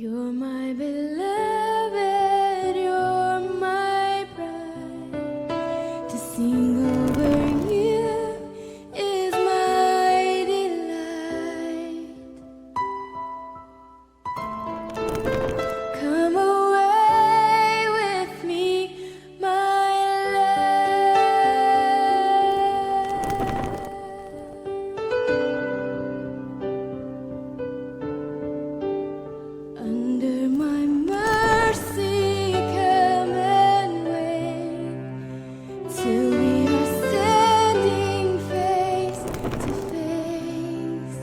You're my beloved, you're my bride. To sing over you is my delight. Come away with me, my love. Under my mercy, come and wait till we are standing face to face.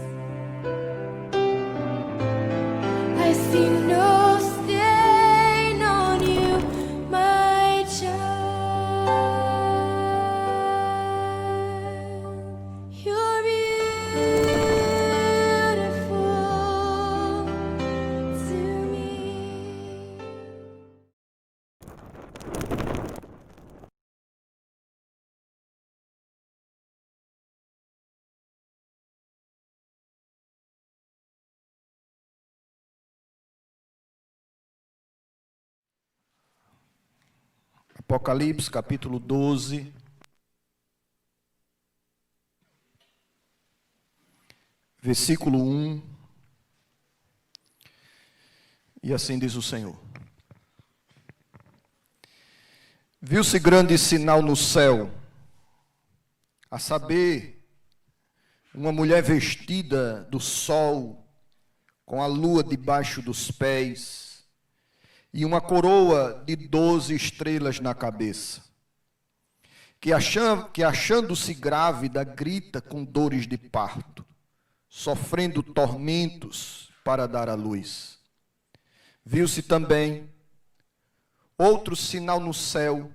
I see no stain on you, my child. You're beautiful to me. Apocalipse, capítulo 12, versículo 1, e assim diz o Senhor. Viu-se grande sinal no céu, a saber, uma mulher vestida do sol, com a lua debaixo dos pés, e uma coroa de 12 estrelas na cabeça, que achando-se grávida, grita com dores de parto, sofrendo tormentos para dar à luz. Viu-se também outro sinal no céu,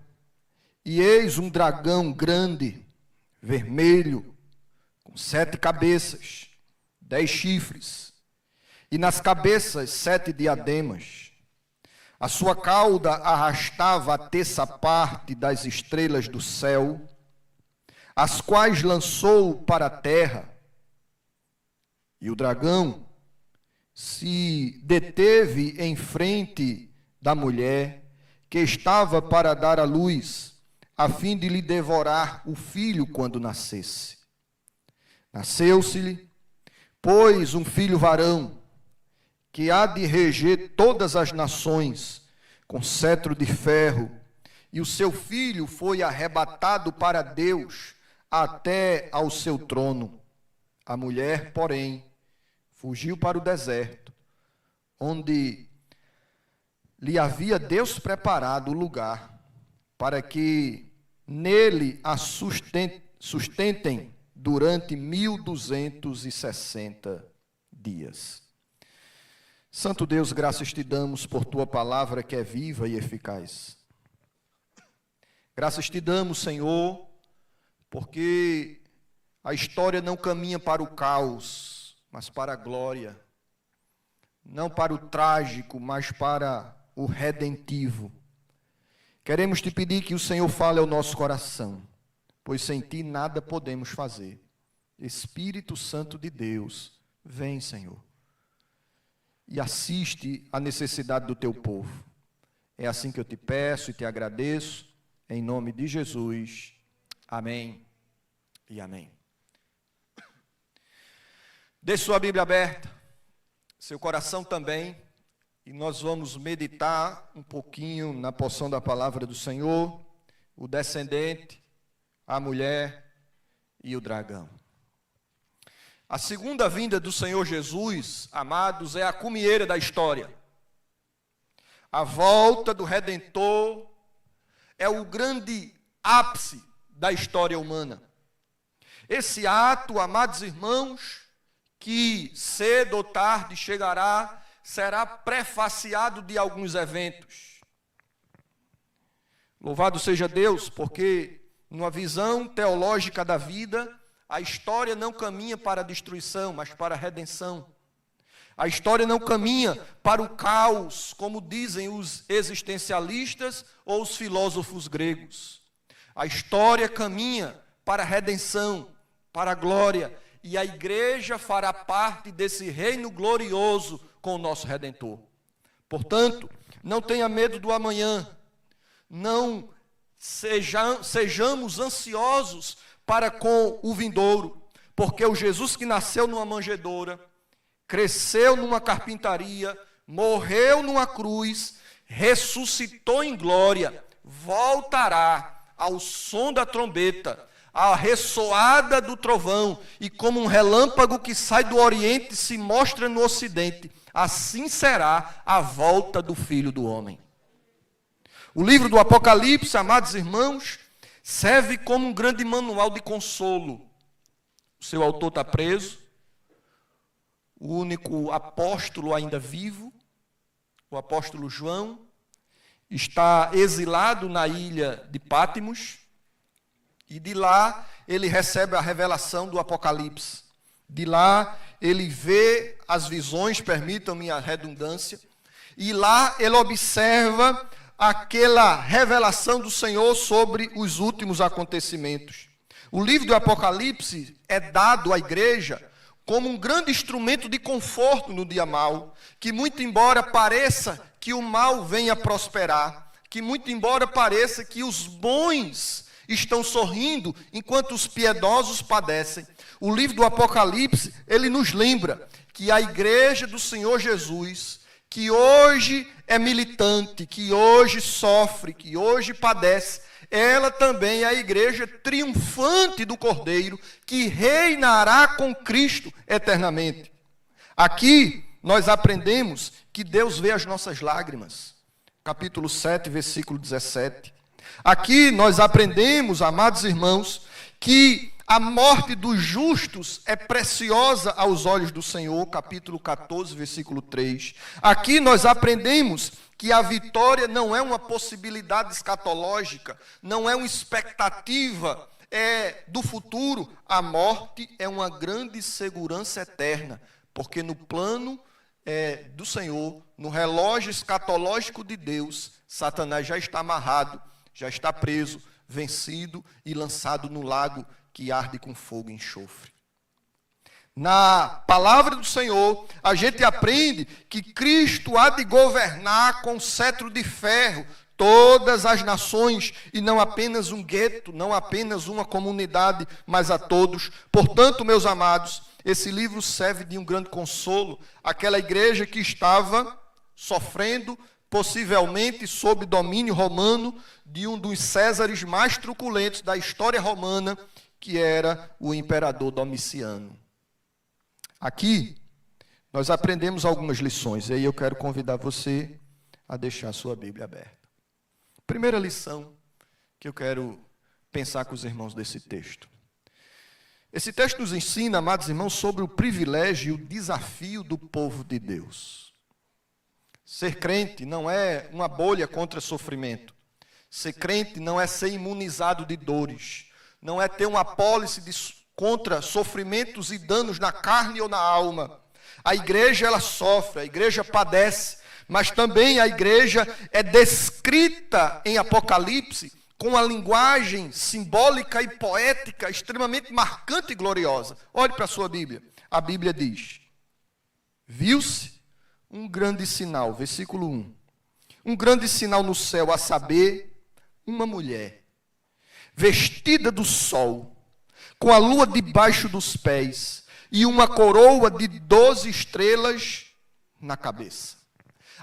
e eis um dragão grande, vermelho, com 7 cabeças, 10 chifres, e nas cabeças 7 diademas. A sua cauda arrastava a terça parte das estrelas do céu, as quais lançou para a terra. E o dragão se deteve em frente da mulher, que estava para dar à luz, a fim de lhe devorar o filho quando nascesse. Nasceu-se-lhe, pois, um filho varão, que há de reger todas as nações com cetro de ferro, e o seu filho foi arrebatado para Deus até ao seu trono. A mulher, porém, fugiu para o deserto, onde lhe havia Deus preparado o lugar, para que nele a sustentem durante 1260 dias. Santo Deus, graças te damos por tua palavra que é viva e eficaz. Graças te damos, Senhor, porque a história não caminha para o caos, mas para a glória. Não para o trágico, mas para o redentivo. Queremos te pedir que o Senhor fale ao nosso coração, pois sem ti nada podemos fazer. Espírito Santo de Deus, vem, Senhor, e assiste à necessidade do teu povo. É assim que eu te peço e te agradeço, em nome de Jesus. Amém e amém. Deixe sua Bíblia aberta, seu coração também, e nós vamos meditar um pouquinho na porção da palavra do Senhor, o descendente, a mulher e o dragão. A segunda vinda do Senhor Jesus, amados, é a cumieira da história. A volta do Redentor é o grande ápice da história humana. Esse ato, amados irmãos, que cedo ou tarde chegará, será prefaciado de alguns eventos. Louvado seja Deus, porque numa visão teológica da vida, a história não caminha para a destruição, mas para a redenção. A história não caminha para o caos, como dizem os existencialistas ou os filósofos gregos. A história caminha para a redenção, para a glória, e a igreja fará parte desse reino glorioso com o nosso Redentor. Portanto, não tenha medo do amanhã. Não sejamos ansiosos para com o vindouro, porque o Jesus que nasceu numa manjedoura, cresceu numa carpintaria, morreu numa cruz, ressuscitou em glória, voltará ao som da trombeta, à ressoada do trovão, e como um relâmpago que sai do oriente se mostra no ocidente, assim será a volta do Filho do Homem. O livro do Apocalipse, amados irmãos, serve como um grande manual de consolo. O seu autor está preso, o único apóstolo ainda vivo, o apóstolo João, está exilado na ilha de Pátimos, e de lá ele recebe a revelação do Apocalipse. De lá ele vê as visões, permitam-me a redundância, e lá ele observa aquela revelação do Senhor sobre os últimos acontecimentos. O livro do Apocalipse é dado à igreja como um grande instrumento de conforto no dia mau, que muito embora pareça que o mal venha prosperar, que muito embora pareça que os bons estão sorrindo enquanto os piedosos padecem, o livro do Apocalipse, ele nos lembra que a igreja do Senhor Jesus, que hoje é militante, que hoje sofre, que hoje padece, ela também é a igreja triunfante do Cordeiro, que reinará com Cristo eternamente. Aqui nós aprendemos que Deus vê as nossas lágrimas. Capítulo 7, versículo 17. Aqui nós aprendemos, amados irmãos, que a morte dos justos é preciosa aos olhos do Senhor, capítulo 14, versículo 3. Aqui nós aprendemos que a vitória não é uma possibilidade escatológica, não é uma expectativa do futuro. A morte é uma grande segurança eterna, porque no plano do Senhor, no relógio escatológico de Deus, Satanás já está amarrado, já está preso, vencido e lançado no lago que arde com fogo e enxofre. Na palavra do Senhor, a gente aprende que Cristo há de governar com cetro de ferro todas as nações, e não apenas um gueto, não apenas uma comunidade, mas a todos. Portanto, meus amados, esse livro serve de um grande consolo àquela igreja que estava sofrendo, possivelmente sob domínio romano, de um dos Césares mais truculentos da história romana, que era o imperador Domiciano. Aqui, nós aprendemos algumas lições, e aí eu quero convidar você a deixar a sua Bíblia aberta. Primeira lição que eu quero pensar com os irmãos desse texto. Esse texto nos ensina, amados irmãos, sobre o privilégio e o desafio do povo de Deus. Ser crente não é uma bolha contra sofrimento. Ser crente não é ser imunizado de dores. Não é ter uma apólice contra sofrimentos e danos na carne ou na alma. A igreja, ela sofre, a igreja padece, mas também a igreja é descrita em Apocalipse com a linguagem simbólica e poética extremamente marcante e gloriosa. Olhe para a sua Bíblia. A Bíblia diz: viu-se um grande sinal, versículo 1. Um grande sinal no céu, a saber, uma mulher, vestida do sol, com a lua debaixo dos pés, e uma coroa de 12 estrelas na cabeça.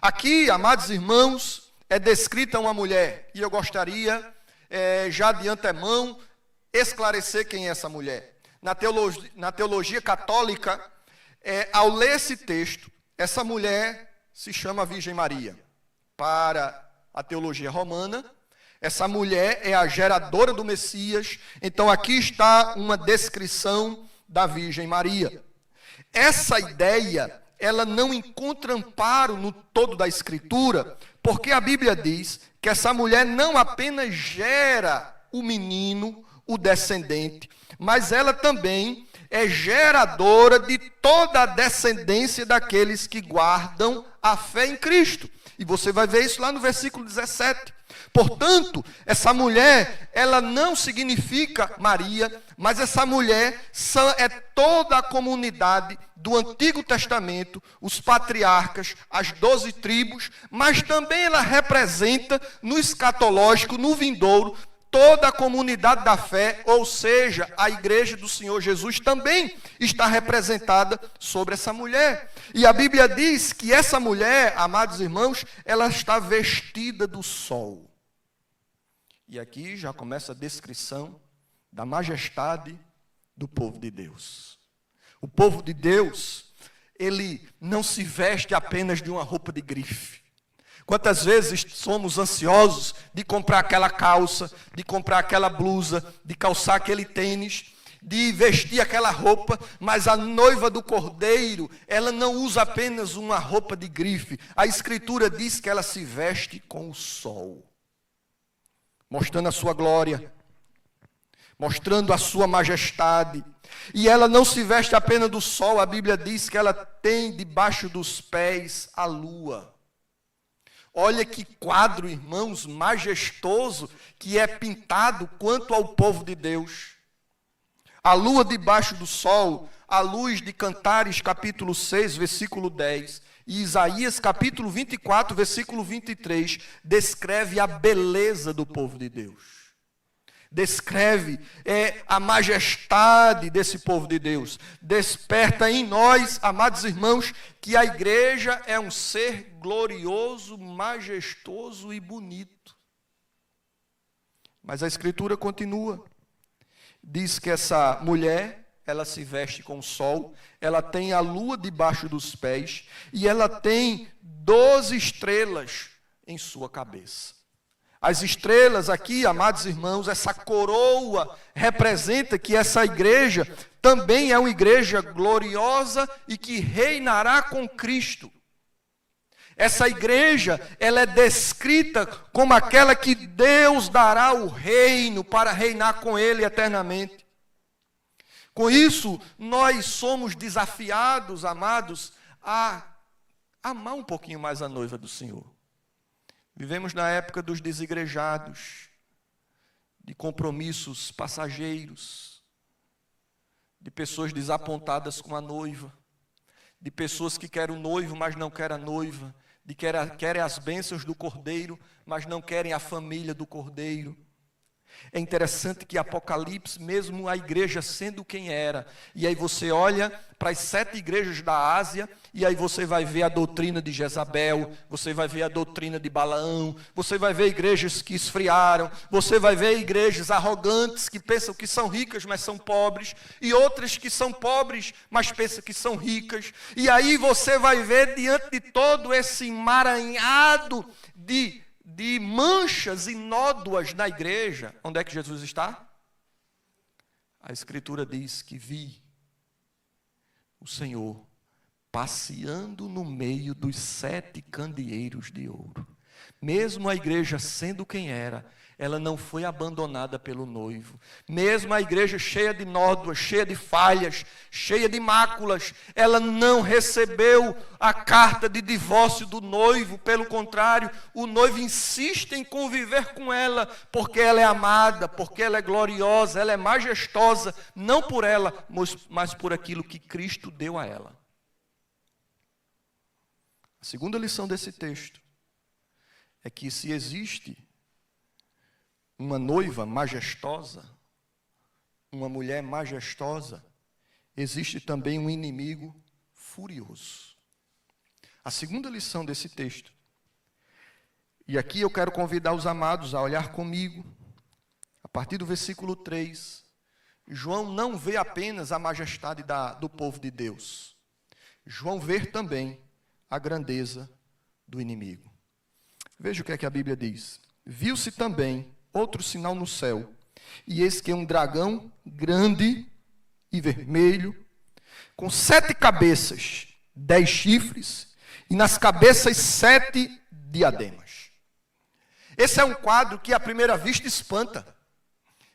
Aqui, amados irmãos, é descrita uma mulher, e eu gostaria, já de antemão, esclarecer quem é essa mulher. Na teologia católica, ao ler esse texto, essa mulher se chama Virgem Maria. Para a teologia romana, essa mulher é a geradora do Messias. Então aqui está uma descrição da Virgem Maria. Essa ideia, ela não encontra amparo no todo da Escritura, porque a Bíblia diz que essa mulher não apenas gera o menino, o descendente, mas ela também é geradora de toda a descendência daqueles que guardam a fé em Cristo. E você vai ver isso lá no versículo 17. Portanto, essa mulher, ela não significa Maria, mas essa mulher é toda a comunidade do Antigo Testamento, os patriarcas, as 12 tribos, mas também ela representa no escatológico, no vindouro, toda a comunidade da fé, ou seja, a igreja do Senhor Jesus também está representada sobre essa mulher. E a Bíblia diz que essa mulher, amados irmãos, ela está vestida do sol. E aqui já começa a descrição da majestade do povo de Deus. O povo de Deus, ele não se veste apenas de uma roupa de grife. Quantas vezes somos ansiosos de comprar aquela calça, de comprar aquela blusa, de calçar aquele tênis, de vestir aquela roupa, mas a noiva do Cordeiro, ela não usa apenas uma roupa de grife. A Escritura diz que ela se veste com o sol, mostrando a sua glória, mostrando a sua majestade. E ela não se veste apenas do sol, a Bíblia diz que ela tem debaixo dos pés a lua. Olha que quadro, irmãos, majestoso que é pintado quanto ao povo de Deus. A lua debaixo do sol, a luz de Cantares, capítulo 6, versículo 10, e Isaías, capítulo 24, versículo 23, descreve a beleza do povo de Deus. Descreve a majestade desse povo de Deus. Desperta em nós, amados irmãos, que a igreja é um ser glorioso, majestoso e bonito. Mas a Escritura continua. Diz que essa mulher, ela se veste com o sol, ela tem a lua debaixo dos pés e ela tem 12 estrelas em sua cabeça. As estrelas aqui, amados irmãos, essa coroa representa que essa igreja também é uma igreja gloriosa e que reinará com Cristo. Essa igreja, ela é descrita como aquela que Deus dará o reino para reinar com Ele eternamente. Com isso, nós somos desafiados, amados, a amar um pouquinho mais a noiva do Senhor. Vivemos na época dos desigrejados, de compromissos passageiros, de pessoas desapontadas com a noiva, de pessoas que querem o noivo, mas não querem a noiva, de que querem as bênçãos do Cordeiro, mas não querem a família do Cordeiro. É interessante que Apocalipse, mesmo a igreja sendo quem era, e aí você olha para as 7 igrejas da Ásia, e aí você vai ver a doutrina de Jezabel, você vai ver a doutrina de Balaão, você vai ver igrejas que esfriaram, você vai ver igrejas arrogantes que pensam que são ricas, mas são pobres, e outras que são pobres, mas pensam que são ricas. E aí você vai ver diante de todo esse emaranhado de manchas e nódoas na igreja, onde é que Jesus está? A Escritura diz que vi o Senhor passeando no meio dos 7 candeeiros de ouro. Mesmo a igreja sendo quem era, ela não foi abandonada pelo noivo. Mesmo a igreja cheia de nódoas, cheia de falhas, cheia de máculas, ela não recebeu a carta de divórcio do noivo. Pelo contrário, o noivo insiste em conviver com ela, porque ela é amada, porque ela é gloriosa, ela é majestosa, não por ela, mas por aquilo que Cristo deu a ela. A segunda lição desse texto é que se existe uma noiva majestosa, uma mulher majestosa, existe também um inimigo furioso. A segunda lição desse texto, e aqui eu quero convidar os amados a olhar comigo, a partir do versículo 3, João não vê apenas a majestade do povo de Deus, João vê também a grandeza do inimigo. Veja o que é que a Bíblia diz. Viu-se também outro sinal no céu, e eis que um dragão grande e vermelho, com 7 cabeças, 10 chifres, e nas cabeças 7 diademas. Esse é um quadro que à primeira vista espanta.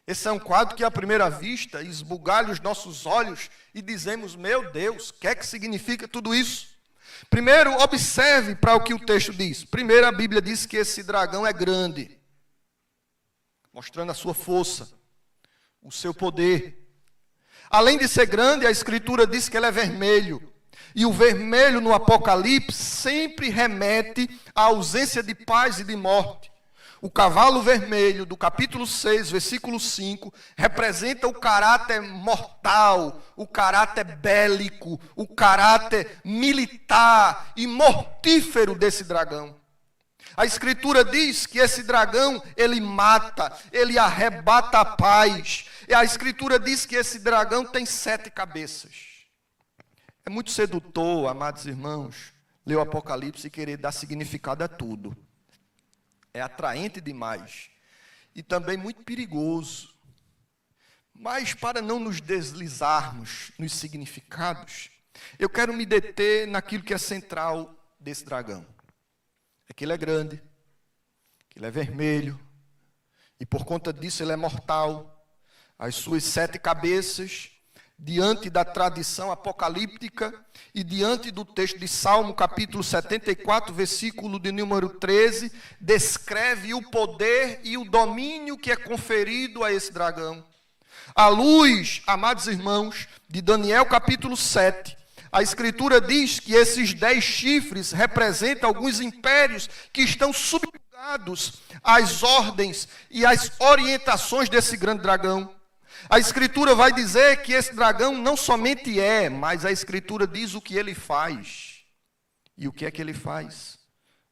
Esse é um quadro que, à primeira vista, esbugalha os nossos olhos e dizemos, meu Deus, o que é que significa tudo isso? Primeiro, observe para o que o texto diz. Primeiro, a Bíblia diz que esse dragão é grande, mostrando a sua força, o seu poder. Além de ser grande, a Escritura diz que ele é vermelho. E o vermelho no Apocalipse sempre remete à ausência de paz e de morte. O cavalo vermelho, do capítulo 6, versículo 5, representa o caráter mortal, o caráter bélico, o caráter militar e mortífero desse dragão. A Escritura diz que esse dragão, ele mata, ele arrebata a paz. E a Escritura diz que esse dragão tem 7 cabeças. É muito sedutor, amados irmãos, ler o Apocalipse e querer dar significado a tudo. É atraente demais e também muito perigoso. Mas para não nos deslizarmos nos significados, eu quero me deter naquilo que é central desse dragão. É que ele é grande, que ele é vermelho, e por conta disso ele é mortal. As suas 7 cabeças, diante da tradição apocalíptica e diante do texto de Salmo, capítulo 74, versículo de número 13, descreve o poder e o domínio que é conferido a esse dragão. À luz, amados irmãos, de Daniel capítulo 7, a Escritura diz que esses 10 chifres representam alguns impérios que estão subjugados às ordens e às orientações desse grande dragão. A Escritura vai dizer que esse dragão não somente é, mas a Escritura diz o que ele faz. E o que é que ele faz?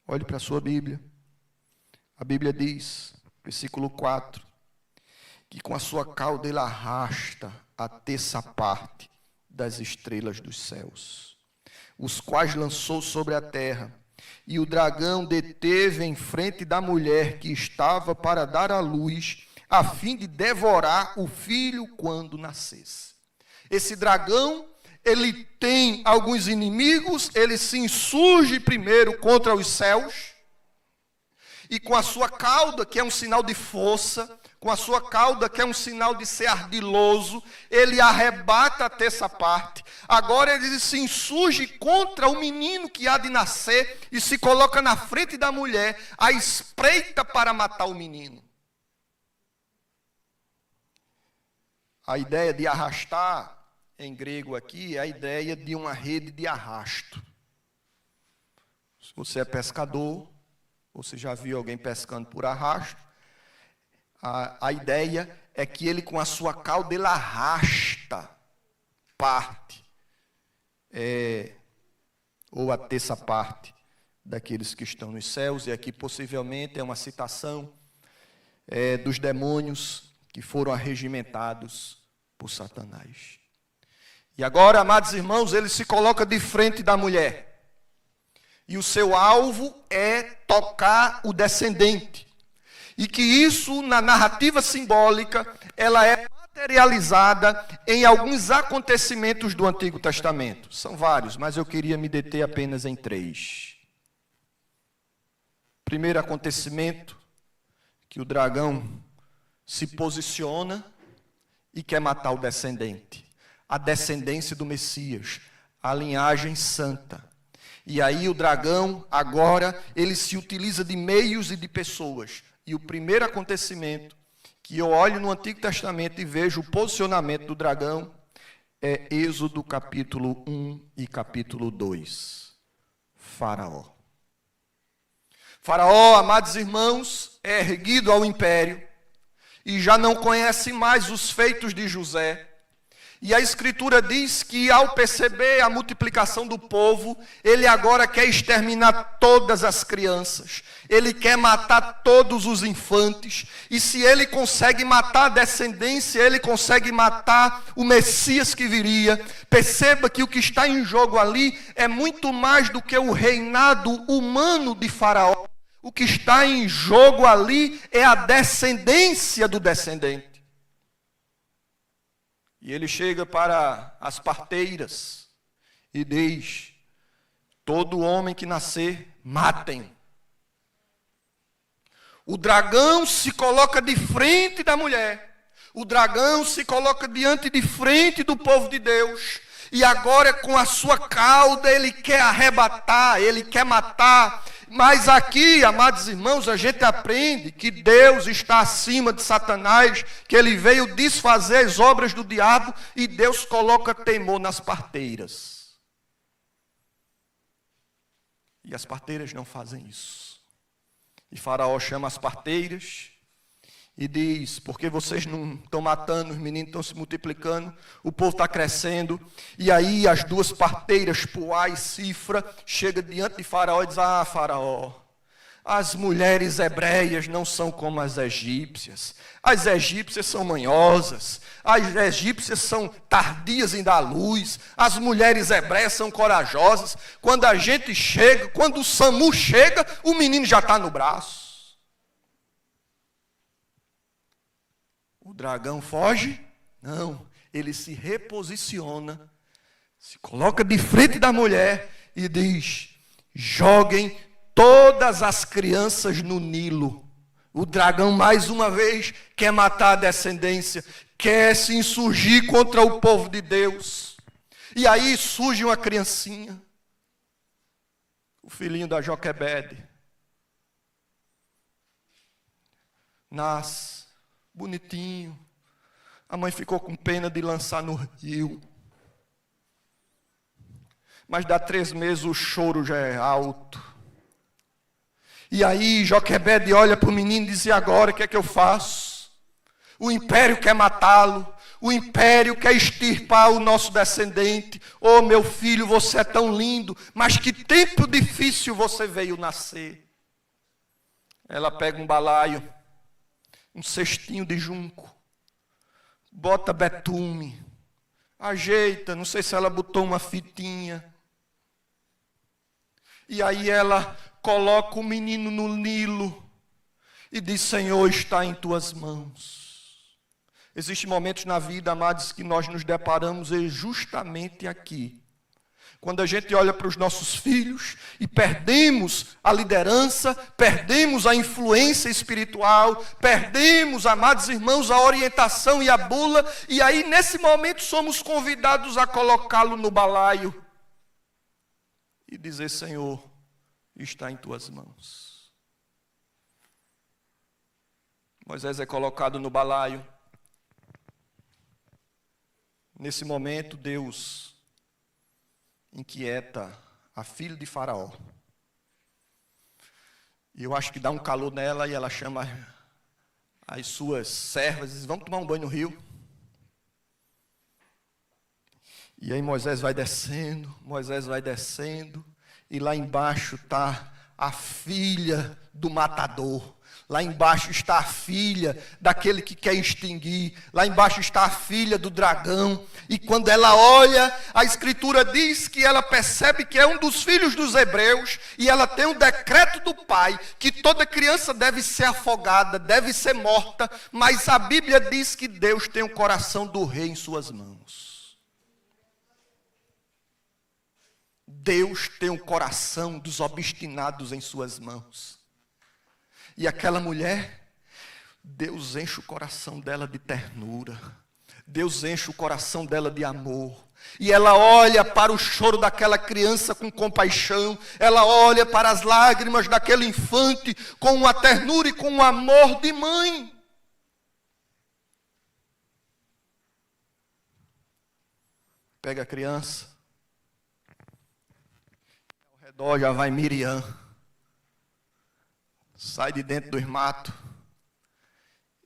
Olhe para a sua Bíblia. A Bíblia diz, versículo 4, que com a sua cauda ele arrasta a terça parte das estrelas dos céus, os quais lançou sobre a terra. E o dragão deteve em frente da mulher que estava para dar à luz, a fim de devorar o filho quando nascesse. Esse dragão, ele tem alguns inimigos, ele se insurge primeiro contra os céus, e com a sua cauda, que é um sinal de força, com a sua cauda, que é um sinal de ser ardiloso, ele arrebata a terça parte. Agora ele se insurge contra o menino que há de nascer e se coloca na frente da mulher, à espreita para matar o menino. A ideia de arrastar, em grego aqui, é a ideia de uma rede de arrasto. Se você é pescador, você já viu alguém pescando por arrasto, a ideia é que ele, com a sua cauda, ele arrasta parte, ou a terça parte daqueles que estão nos céus, e aqui possivelmente é uma citação dos demônios que foram arregimentados por Satanás. E agora, amados irmãos, ele se coloca de frente da mulher. E o seu alvo é tocar o descendente. E que isso, na narrativa simbólica, ela é materializada em alguns acontecimentos do Antigo Testamento. São vários, mas eu queria me deter apenas em 3. Primeiro acontecimento, que o dragão se posiciona e quer matar o descendente, a descendência do Messias, a linhagem santa. E aí o dragão, agora, ele se utiliza de meios e de pessoas. E o primeiro acontecimento que eu olho no Antigo Testamento e vejo o posicionamento do dragão é Êxodo capítulo 1 e capítulo 2. Faraó. Faraó, amados irmãos, é erguido ao império e já não conhece mais os feitos de José. E a Escritura diz que, ao perceber a multiplicação do povo, ele agora quer exterminar todas as crianças. Ele quer matar todos os infantes. E se ele consegue matar a descendência, ele consegue matar o Messias que viria. Perceba que o que está em jogo ali é muito mais do que o reinado humano de Faraó. O que está em jogo ali é a descendência do descendente. E ele chega para as parteiras e diz: todo homem que nascer, matem. O dragão se coloca de frente da mulher. O dragão se coloca diante de frente do povo de Deus. E agora com a sua cauda ele quer arrebatar, ele quer matar. Mas aqui, amados irmãos, a gente aprende que Deus está acima de Satanás, que ele veio desfazer as obras do diabo e Deus coloca temor nas parteiras. E as parteiras não fazem isso. E Faraó chama as parteiras e diz: porque vocês não estão matando, os meninos estão se multiplicando, o povo está crescendo. E aí as duas parteiras, Puá e Cifra, chegam diante de Faraó e dizem: ah, Faraó, as mulheres hebreias não são como as egípcias. As egípcias são manhosas, as egípcias são tardias em dar luz, as mulheres hebreias são corajosas. Quando a gente chega, quando o SAMU chega, o menino já está no braço. O dragão foge? Não, ele se reposiciona, se coloca de frente da mulher e diz: joguem todas as crianças no Nilo. O dragão mais uma vez quer matar a descendência, quer se insurgir contra o povo de Deus. E aí surge uma criancinha, o filhinho da Joquebede. Nasce, bonitinho. A mãe ficou com pena de lançar no rio. Mas dá 3 meses o choro já é alto. E aí Joquebede olha para o menino e diz: e agora o que é que eu faço? O império quer matá-lo. O império quer extirpar o nosso descendente. Oh, meu filho, você é tão lindo, mas que tempo difícil você veio nascer. Ela pega um balaio, um cestinho de junco, bota betume, ajeita, não sei se ela botou uma fitinha. E aí ela coloca o menino no Nilo e diz: Senhor, está em tuas mãos. Existem momentos na vida, amados, que nós nos deparamos justamente aqui. Quando a gente olha para os nossos filhos e perdemos a liderança, perdemos a influência espiritual, perdemos, amados irmãos, a orientação e a bula, e aí nesse momento somos convidados a colocá-lo no balaio e dizer: Senhor, está em tuas mãos. Moisés é colocado no balaio. Nesse momento, Deus inquieta a filha de Faraó. E eu acho que dá um calor nela e ela chama as suas servas e diz: vamos tomar um banho no rio. E aí Moisés vai descendo, e lá embaixo está a filha do matador. Lá embaixo está a filha daquele que quer extinguir. Lá embaixo está a filha do dragão. E quando ela olha, a Escritura diz que ela percebe que é um dos filhos dos hebreus. E ela tem um decreto do pai que toda criança deve ser afogada, deve ser morta. Mas a Bíblia diz que Deus tem o coração do rei em suas mãos. Deus tem o coração dos obstinados em suas mãos. E aquela mulher, Deus enche o coração dela de ternura. Deus enche o coração dela de amor. E ela olha para o choro daquela criança com compaixão. Ela olha para as lágrimas daquele infante com uma ternura e com um amor de mãe. Pega a criança. Ao redor já vai Miriam. Sai de dentro dos matos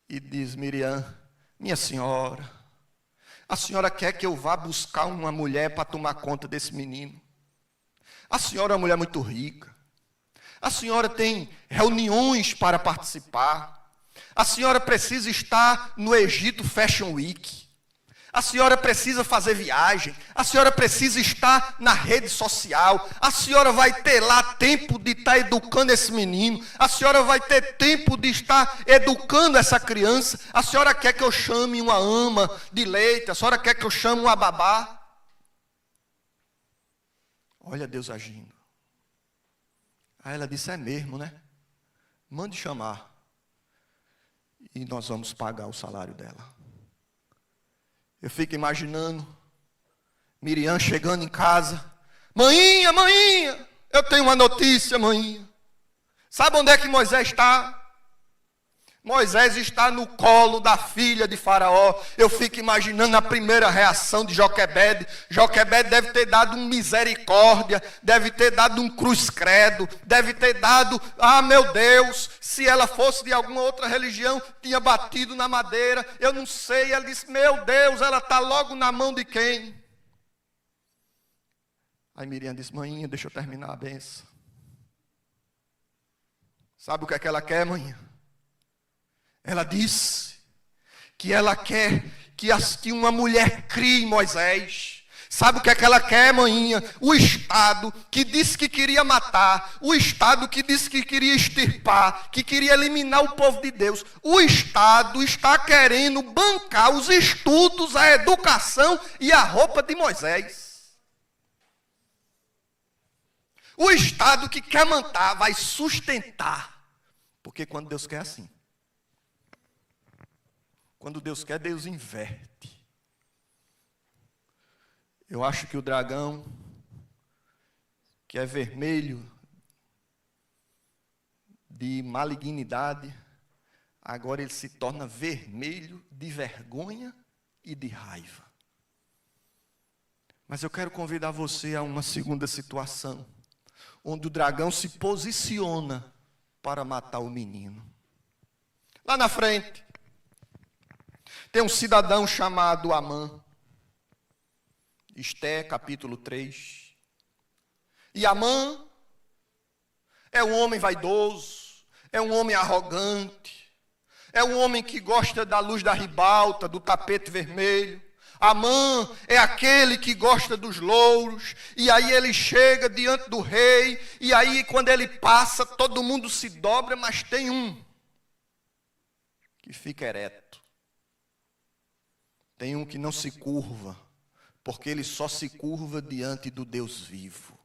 e diz: Miriam, minha senhora, a senhora quer que eu vá buscar uma mulher para tomar conta desse menino? A senhora é uma mulher muito rica. A senhora tem reuniões para participar. A senhora precisa estar no Egito Fashion Week. A senhora precisa fazer viagem, a senhora precisa estar na rede social, a senhora vai ter lá tempo de estar educando esse menino, a senhora vai ter tempo de estar educando essa criança, a senhora quer que eu chame uma ama de leite, a senhora quer que eu chame uma babá? Olha Deus agindo. Aí ela disse: é mesmo, né? Mande chamar e nós vamos pagar o salário dela. Eu fico imaginando Miriam chegando em casa. Maninha, maninha, eu tenho uma notícia, maninha. Sabe onde é que Moisés está? Moisés está no colo da filha de Faraó. Eu fico imaginando a primeira reação de Joquebede. Joquebede deve ter dado um misericórdia, deve ter dado um cruz credo, deve ter dado, meu Deus, se ela fosse de alguma outra religião, tinha batido na madeira, eu não sei. Ela disse, meu Deus, ela está logo na mão de quem? Aí Miriam disse, maninha, deixa eu terminar a benção. Sabe o que é que ela quer, maninha? Ela disse que ela quer que uma mulher crie Moisés. Sabe o que é que ela quer, maninha? O Estado que disse que queria matar, o Estado que disse que queria extirpar, que queria eliminar o povo de Deus. O Estado está querendo bancar os estudos, a educação e a roupa de Moisés. O Estado que quer matar vai sustentar. Porque quando Deus quer assim. Quando Deus quer, Deus inverte. Eu acho que o dragão, que é vermelho, de malignidade, agora ele se torna vermelho de vergonha e de raiva. Mas eu quero convidar você a uma segunda situação, onde o dragão se posiciona para matar o menino. Lá na frente, tem um cidadão chamado Amã. Esté, capítulo 3. E Amã é um homem vaidoso, é um homem arrogante, é um homem que gosta da luz da ribalta, do tapete vermelho. Amã é aquele que gosta dos louros, e aí ele chega diante do rei, e aí quando ele passa, todo mundo se dobra, mas tem um que fica ereto. Tem um que não se curva, porque ele só se curva diante do Deus vivo.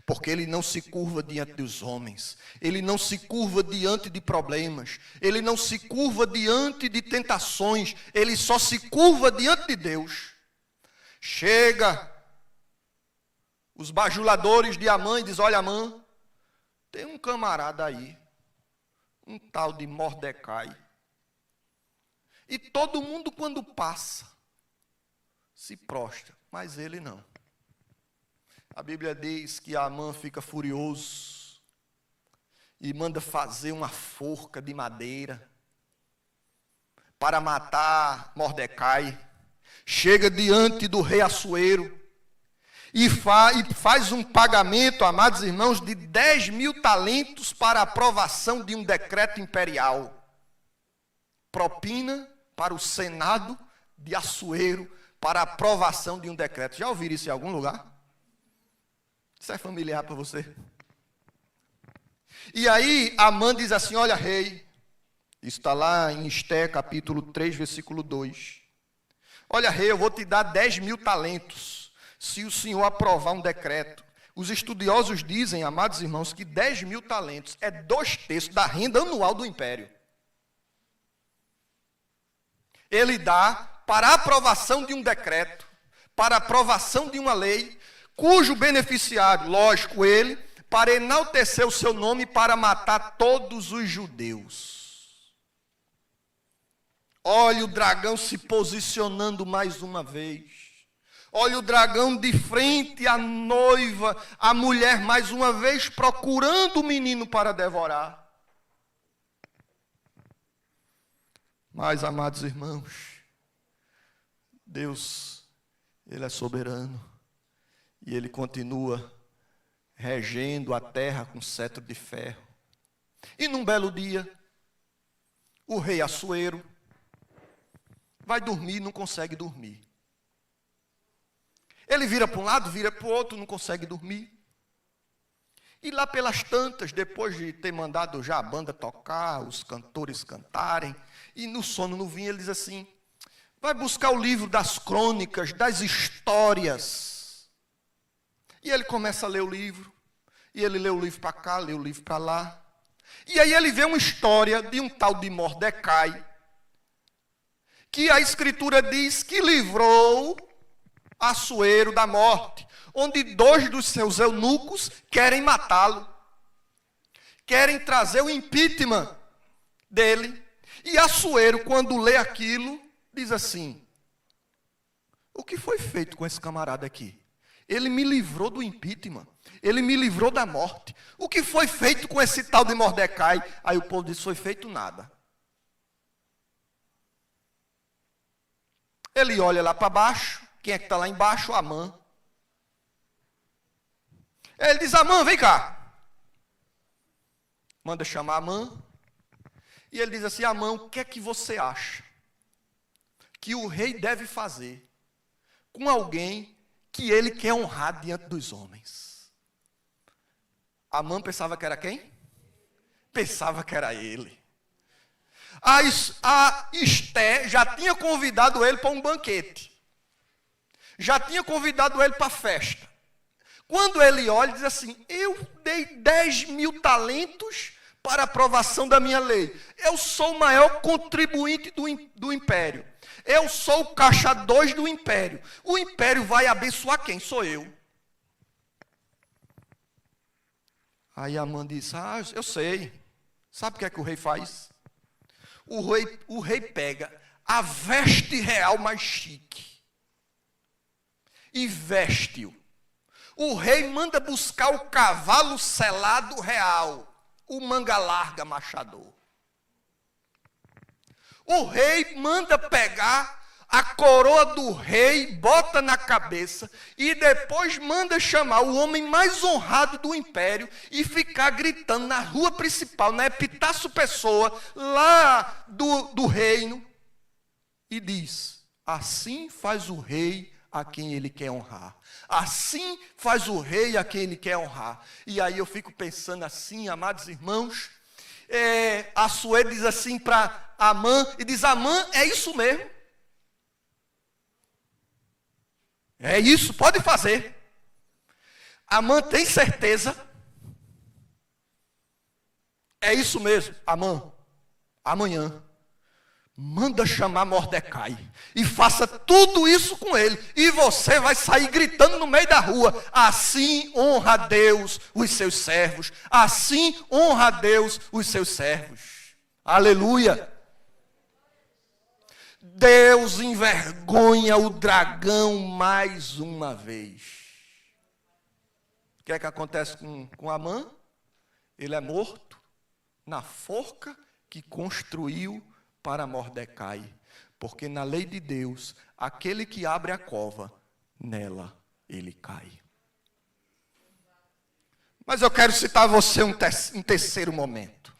Porque ele não se curva diante dos homens, ele não se curva diante de problemas, ele não se curva diante de tentações, ele só se curva diante de Deus. Chega os bajuladores de Amã e diz, olha Amã, tem um camarada aí, um tal de Mordecai, e todo mundo quando passa, se prostra, mas ele não. A Bíblia diz que Amã fica furioso e manda fazer uma forca de madeira para matar Mordecai. Chega diante do rei Assuero e faz um pagamento, amados irmãos, de 10.000 talentos para a aprovação de um decreto imperial. Propina para o Senado de Assuero para a aprovação de um decreto. Já ouviram isso em algum lugar? Isso é familiar para você? E aí Amã diz assim, olha rei, isso está lá em Esté, capítulo 3, versículo 2. Olha rei, eu vou te dar 10.000 talentos, se o senhor aprovar um decreto. Os estudiosos dizem, amados irmãos, que 10.000 talentos é 2/3 da renda anual do império. Ele dá para a aprovação de um decreto, para a aprovação de uma lei, cujo beneficiário, lógico ele, para enaltecer o seu nome, para matar todos os judeus. Olha o dragão se posicionando mais uma vez. Olha o dragão de frente à noiva, a mulher mais uma vez procurando o menino para devorar. Mas, amados irmãos, Deus, Ele é soberano. E Ele continua regendo a terra com cetro de ferro. E num belo dia, o rei Assuero vai dormir e não consegue dormir. Ele vira para um lado, vira para o outro, não consegue dormir. E lá pelas tantas, depois de ter mandado já a banda tocar, os cantores cantarem, e no sono não vinha, ele diz assim, vai buscar o livro das crônicas, das histórias. E ele começa a ler o livro, e ele lê o livro para cá, lê o livro para lá. E aí ele vê uma história de um tal de Mordecai, que a Escritura diz que livrou Assuero da morte, onde 2 dos seus eunucos querem matá-lo, querem trazer o impeachment dele. E Assuero, quando lê aquilo, diz assim: o que foi feito com esse camarada aqui? Ele me livrou do impeachment, ele me livrou da morte. O que foi feito com esse tal de Mordecai? Aí o povo disse: foi feito nada. Ele olha lá para baixo. Quem é que está lá embaixo? Amã. Ele diz: Amã, vem cá. Manda chamar Amã. E ele diz assim: Amã, o que é que você acha que o rei deve fazer com alguém que ele quer honrar diante dos homens? Amã pensava que era quem? Pensava que era ele. A Esté já tinha convidado ele para um banquete. Já tinha convidado ele para a festa. Quando ele olha, diz assim: eu dei 10.000 talentos para a aprovação da minha lei. Eu sou o maior contribuinte do império. Eu sou o caixa 2 do império. O império vai abençoar quem? Sou eu. Aí Amã disse: ah, eu sei. Sabe o que é que o rei faz? O rei pega a veste real mais chique e veste-o. O rei manda buscar o cavalo selado real, o manga larga machador. O rei manda pegar a coroa do rei, bota na cabeça e depois manda chamar o homem mais honrado do império e ficar gritando na rua principal, na Epitácio Pessoa, lá do reino, e diz: assim faz o rei a quem ele quer honrar. Assim faz o rei a quem ele quer honrar. E aí eu fico pensando assim, amados irmãos, Assuero diz assim para Amã, e diz: Amã, é isso mesmo. É isso, pode fazer. Amã tem certeza? É isso mesmo. Amã, amanhã manda chamar Mordecai e faça tudo isso com ele, e você vai sair gritando no meio da rua: assim honra a Deus os seus servos, assim honra a Deus os seus servos. Aleluia. Deus envergonha o dragão mais uma vez. O que é que acontece com Amã? Ele é morto na forca que construiu para Mordecai, porque na lei de Deus, aquele que abre a cova, nela ele cai. Mas eu quero citar a você um terceiro momento,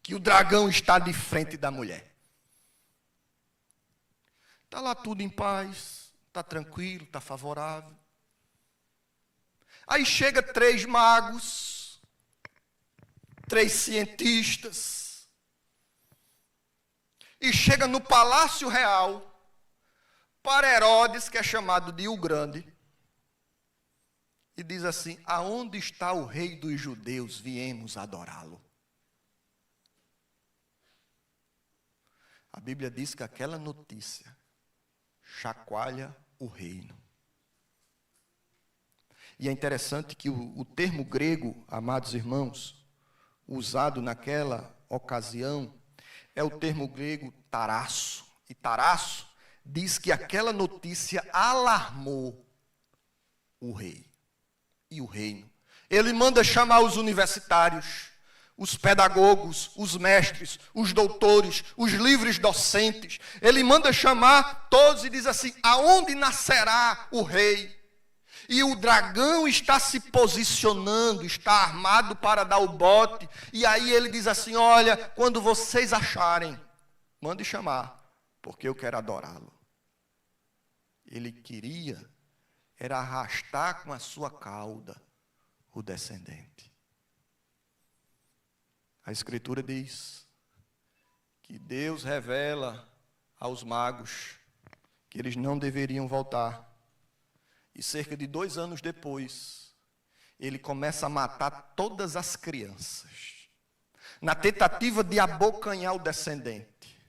que o dragão está de frente da mulher. Está lá tudo em paz, está tranquilo, está favorável. Aí chega 3 magos, 3 cientistas, e chega no Palácio Real para Herodes, que é chamado de o Grande, e diz assim: aonde está o rei dos judeus? Viemos adorá-lo. A Bíblia diz que aquela notícia chacoalha o reino. E é interessante que o termo grego, amados irmãos, usado naquela ocasião, é o termo grego tarasso. E tarasso diz que aquela notícia alarmou o rei e o reino. Ele manda chamar os universitários, os pedagogos, os mestres, os doutores, os livres docentes. Ele manda chamar todos e diz assim: aonde nascerá o rei? E o dragão está se posicionando, está armado para dar o bote. E aí ele diz assim: olha, quando vocês acharem, mande chamar, porque eu quero adorá-lo. Ele queria era arrastar com a sua cauda o descendente. A Escritura diz que Deus revela aos magos que eles não deveriam voltar. E cerca de 2 anos depois, ele começa a matar todas as crianças, na tentativa de abocanhar o descendente.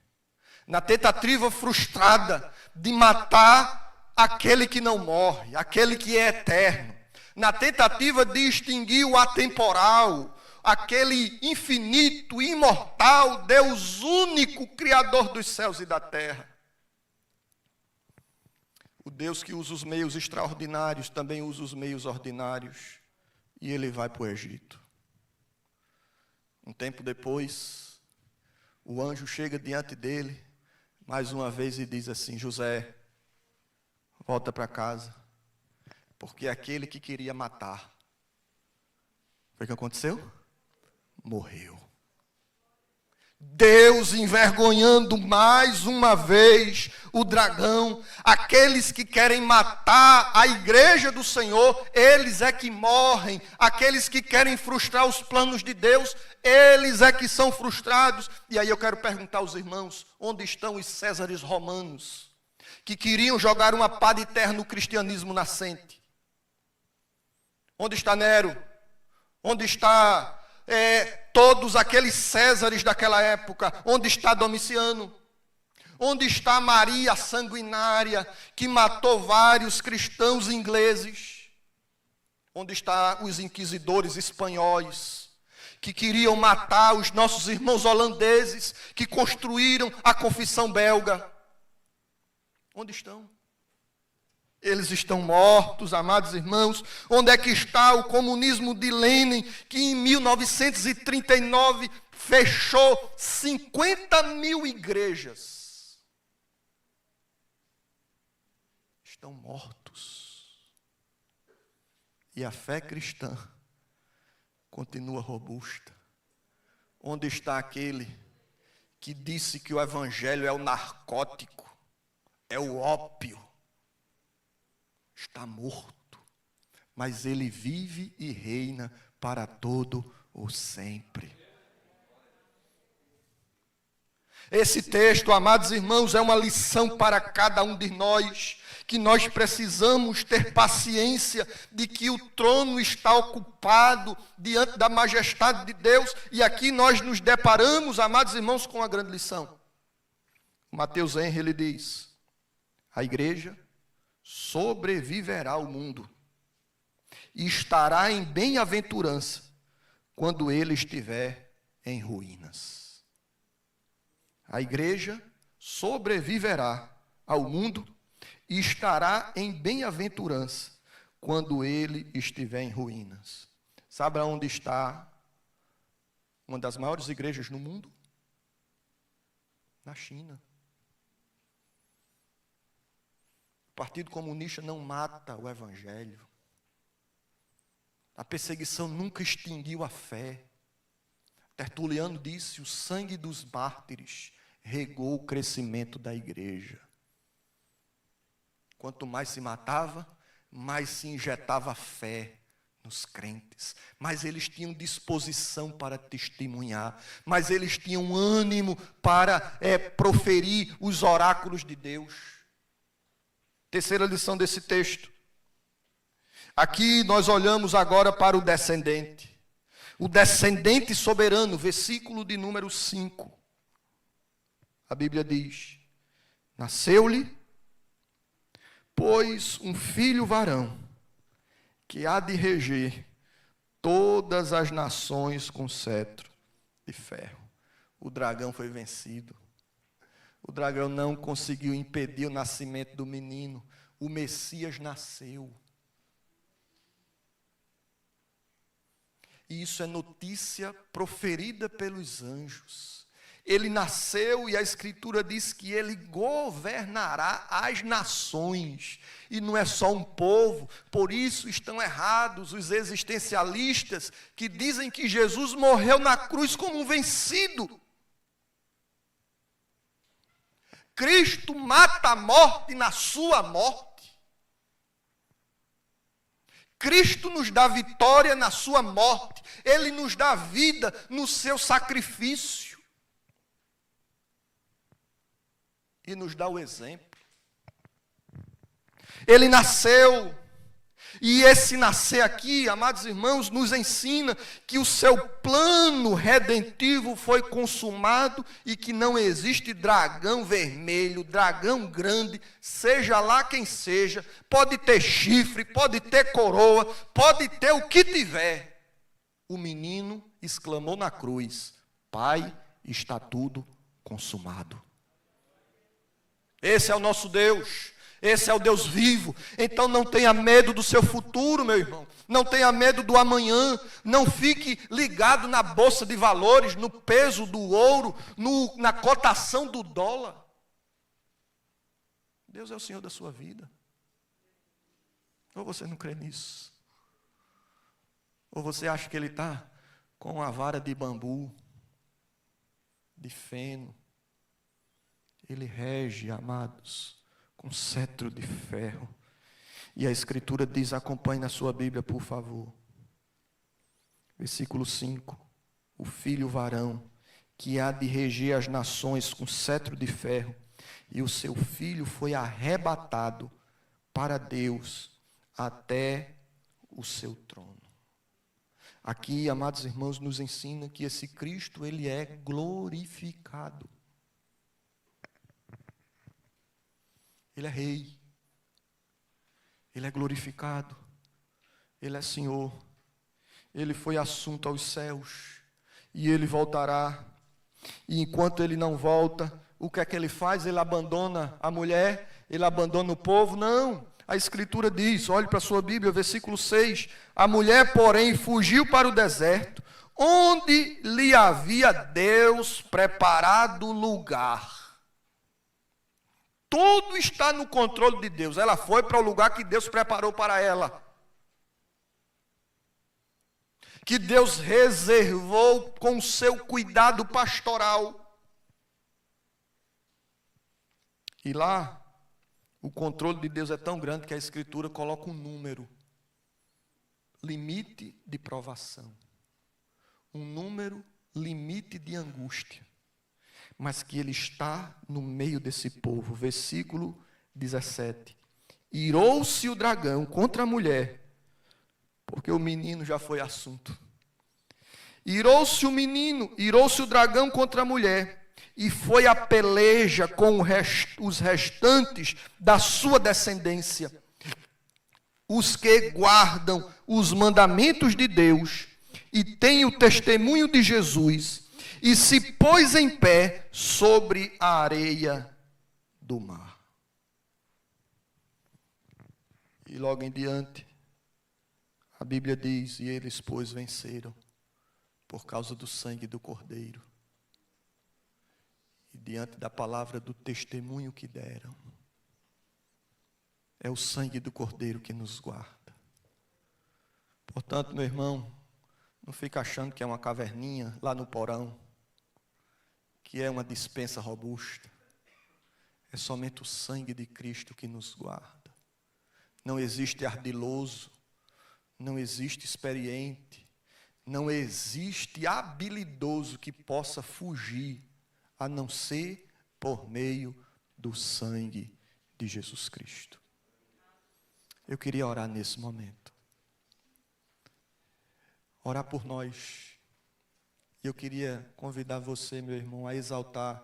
na tentativa frustrada de matar aquele que não morre, aquele que é eterno, na tentativa de extinguir o atemporal, aquele infinito, imortal, Deus único, Criador dos céus e da terra. O Deus que usa os meios extraordinários também usa os meios ordinários. E ele vai para o Egito. Um tempo depois, o anjo chega diante dele, mais uma vez, e diz assim: José, volta para casa, porque aquele que queria matar, o que aconteceu? Morreu. Deus envergonhando mais uma vez o dragão. Aqueles que querem matar a igreja do Senhor, eles é que morrem. Aqueles que querem frustrar os planos de Deus, eles é que são frustrados. E aí eu quero perguntar aos irmãos: onde estão os Césares romanos que queriam jogar uma pá de terra no cristianismo nascente? Onde está Nero? Onde está todos aqueles Césares daquela época? Onde está Domiciano? Onde está Maria sanguinária, que matou vários cristãos ingleses? Onde estão os inquisidores espanhóis, que queriam matar os nossos irmãos holandeses, que construíram a Confissão Belga? Onde estão? Eles estão mortos, amados irmãos. Onde é que está o comunismo de Lenin, que em 1939 fechou 50 mil igrejas? Estão mortos. E a fé cristã continua robusta. Onde está aquele que disse que o evangelho é o narcótico, é o ópio? Está morto, mas ele vive e reina para todo o sempre. Esse texto, amados irmãos, é uma lição para cada um de nós, que nós precisamos ter paciência de que o trono está ocupado diante da majestade de Deus, e aqui nós nos deparamos, amados irmãos, com uma grande lição. Mateus Henry, ele diz: a igreja sobreviverá ao mundo e estará em bem-aventurança quando ele estiver em ruínas. A igreja sobreviverá ao mundo e estará em bem-aventurança quando ele estiver em ruínas. Sabe onde está uma das maiores igrejas no mundo? Na China. O Partido Comunista não mata o evangelho. A perseguição nunca extinguiu a fé. Tertuliano disse: o sangue dos mártires regou o crescimento da igreja. Quanto mais se matava, mais se injetava fé nos crentes. Mas eles tinham disposição para testemunhar. Mas eles tinham ânimo para proferir os oráculos de Deus. Terceira lição desse texto. Aqui nós olhamos agora para o descendente. O descendente soberano, versículo de número 5. A Bíblia diz: nasceu-lhe, pois, um filho varão, que há de reger todas as nações com cetro de ferro. O dragão foi vencido. O dragão não conseguiu impedir o nascimento do menino. O Messias nasceu. E isso é notícia proferida pelos anjos. Ele nasceu e a Escritura diz que ele governará as nações. E não é só um povo. Por isso estão errados os existencialistas que dizem que Jesus morreu na cruz como um vencido. Cristo mata a morte na sua morte. Cristo nos dá vitória na sua morte. Ele nos dá vida no seu sacrifício. E nos dá o exemplo. Ele nasceu. E esse nascer aqui, amados irmãos, nos ensina que o seu plano redentivo foi consumado e que não existe dragão vermelho, dragão grande, seja lá quem seja, pode ter chifre, pode ter coroa, pode ter o que tiver. O menino exclamou na cruz: Pai, está tudo consumado. Esse é o nosso Deus. Esse é o Deus vivo. Então não tenha medo do seu futuro, meu irmão. Não tenha medo do amanhã. Não fique ligado na bolsa de valores, no peso do ouro, na cotação do dólar. Deus é o Senhor da sua vida. Ou você não crê nisso? Ou você acha que Ele está com uma vara de bambu, de feno? Ele rege, amados, com cetro de ferro. E a Escritura diz, acompanhe na sua Bíblia, por favor. Versículo 5. O filho varão, que há de reger as nações com cetro de ferro, e o seu filho foi arrebatado para Deus até o seu trono. Aqui, amados irmãos, nos ensina que esse Cristo, ele é glorificado. Ele é rei, Ele é glorificado, Ele é Senhor, Ele foi assunto aos céus, e Ele voltará, e enquanto Ele não volta, o que é que Ele faz? Ele abandona a mulher, Ele abandona o povo? Não, a Escritura diz, olhe para a sua Bíblia, versículo 6, a mulher, porém, fugiu para o deserto, onde lhe havia Deus preparado lugar. Tudo está no controle de Deus. Ela foi para o lugar que Deus preparou para ela. Que Deus reservou com o seu cuidado pastoral. E lá, o controle de Deus é tão grande que a Escritura coloca um número. Limite de provação. Um número, limite de angústia. Mas que Ele está no meio desse povo. Versículo 17. Irou-se o dragão contra a mulher, porque o menino já foi assunto. Irou-se o dragão contra a mulher, e foi a peleja com os restantes da sua descendência, os que guardam os mandamentos de Deus, e têm o testemunho de Jesus, e se pôs em pé sobre a areia do mar. E logo em diante, a Bíblia diz, e eles, pois, venceram, por causa do sangue do Cordeiro, e diante da palavra do testemunho que deram. É o sangue do Cordeiro que nos guarda. Portanto, meu irmão, não fica achando que é uma caverninha lá no porão, que é uma despensa robusta. É somente o sangue de Cristo que nos guarda. Não existe ardiloso, não existe experiente, não existe habilidoso que possa fugir, a não ser por meio do sangue de Jesus Cristo. Eu queria orar nesse momento. Orar por nós. E eu queria convidar você, meu irmão, a exaltar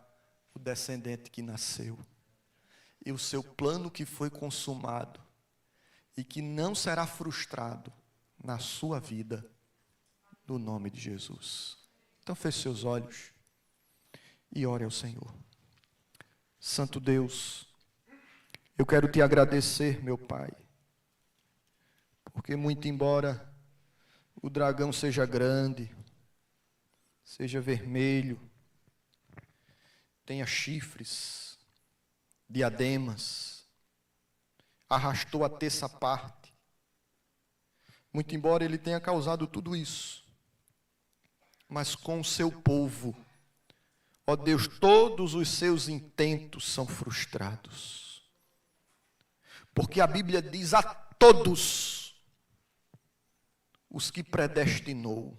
o descendente que nasceu. E o seu plano que foi consumado. E que não será frustrado na sua vida. No nome de Jesus. Então feche seus olhos. E ore ao Senhor. Santo Deus, eu quero te agradecer, meu Pai. Porque muito embora o dragão seja grande, seja vermelho, tenha chifres, diademas, arrastou a terça parte. Muito embora ele tenha causado tudo isso, mas com o seu povo, ó Deus, todos os seus intentos são frustrados. Porque a Bíblia diz a todos os que predestinou,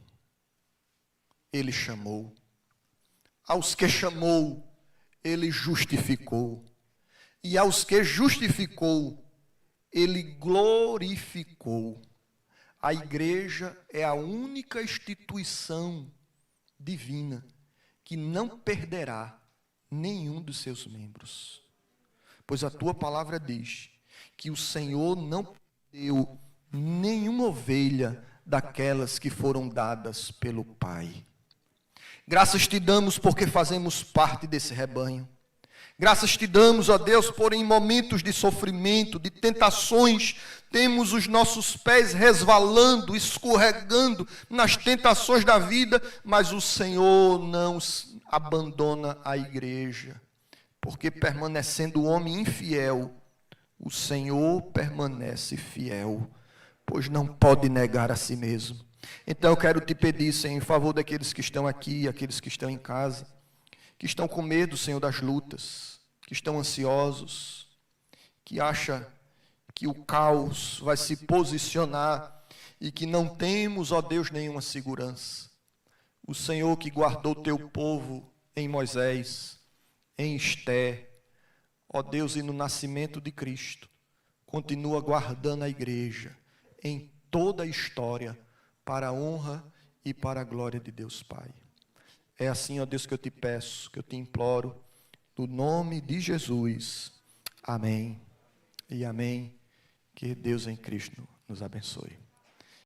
Ele chamou. Aos que chamou, Ele justificou. E aos que justificou, ele glorificou. A igreja é a única instituição divina que não perderá nenhum dos seus membros. Pois a tua palavra diz que o Senhor não perdeu nenhuma ovelha daquelas que foram dadas pelo Pai. Graças te damos porque fazemos parte desse rebanho. Graças te damos, ó Deus, por em momentos de sofrimento, de tentações, temos os nossos pés resvalando, escorregando nas tentações da vida, mas o Senhor não abandona a igreja, porque permanecendo o homem infiel, o Senhor permanece fiel, pois não pode negar a si mesmo. Então eu quero te pedir, Senhor, em favor daqueles que estão aqui, aqueles que estão em casa, que estão com medo, Senhor, das lutas, que estão ansiosos, que acham que o caos vai se posicionar e que não temos, ó Deus, nenhuma segurança. O Senhor que guardou teu povo em Moisés, em Esté, ó Deus, e no nascimento de Cristo, continua guardando a igreja em toda a história, para a honra e para a glória de Deus Pai. É assim, ó Deus, que eu te peço, que eu te imploro, no nome de Jesus. Amém e amém. Que Deus em Cristo nos abençoe.